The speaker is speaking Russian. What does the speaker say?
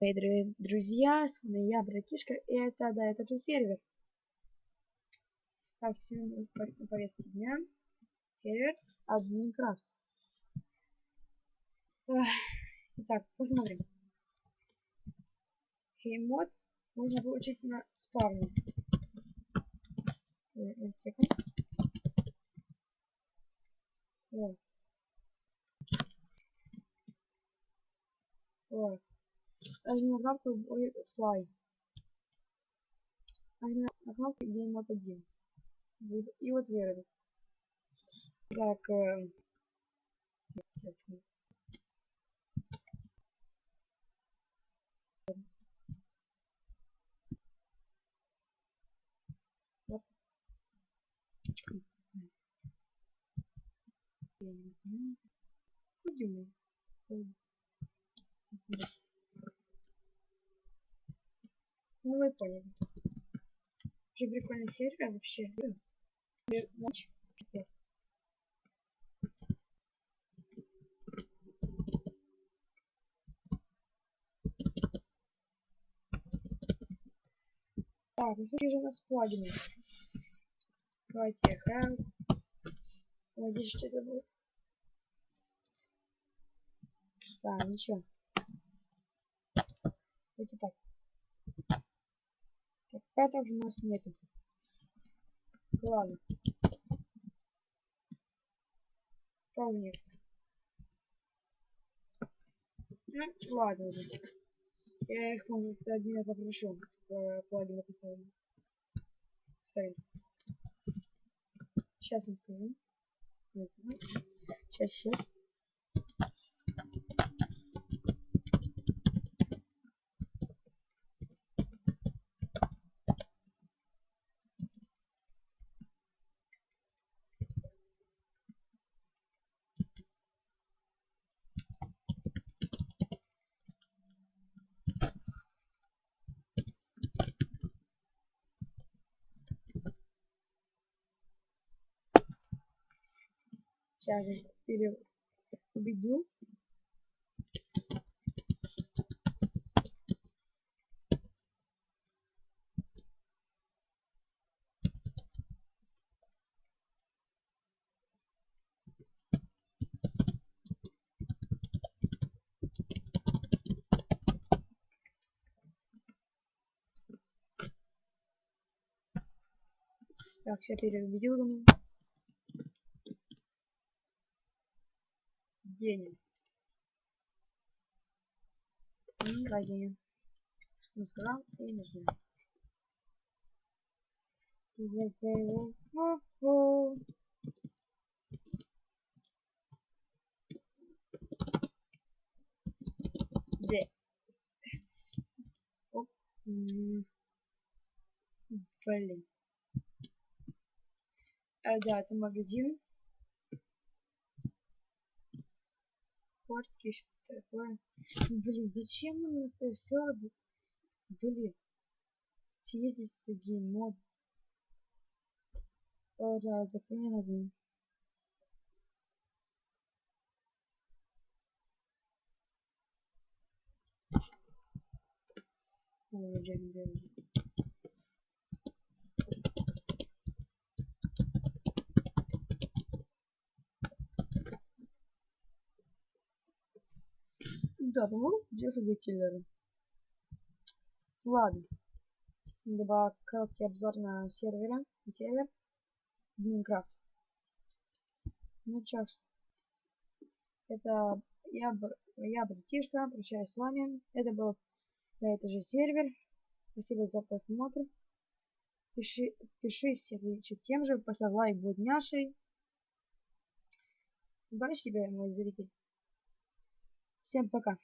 Мои дорогие друзья, с вами я, братишка, и это, да, это же сервер. Так, сегодня у нас на повестке дня сервер Админкрафт. Итак, посмотрим. Хеймод можно получить на спавне. Секунд. Вот. Вот. Нажми на кнопку будет слайд. Нажми на кнопку Геймод 1. И вот вырубит. Так, Пойдем. Ну вы поняли. Очень прикольный сервер вообще. Ночь. Пипец. Так, ну смотри же у нас плагины. Давайте help. Надеюсь, что это будет. Да, ничего. Давайте так. Так, пятых у нас нету. Ладно. Вполне. Ну, ладно уже. Я их, может, админа попрошу. Плагины поставим. Ставим. Сейчас я скажу. Сейчас. Сейчас я переубедю. Так, все переубедил, думаю. Денег. Да, денег. Что он сказал? Я не знаю. Где? Оп. Блин. Да, это магазин. Портки, что такое. Блин, зачем нам это все? Блин. Съездить с геймод. Да, закрыли назад. Да, по-моему, Джеффа за киллера. Ладно. Либо короткий обзор на сервер Minecraft. Ну чё ж, это я братишка, прощаюсь с вами. Это был, да, это же сервер. Спасибо за просмотр. Пишись тем же, поставь лайк будняшей. Удачи тебе, мой зритель. Всем пока.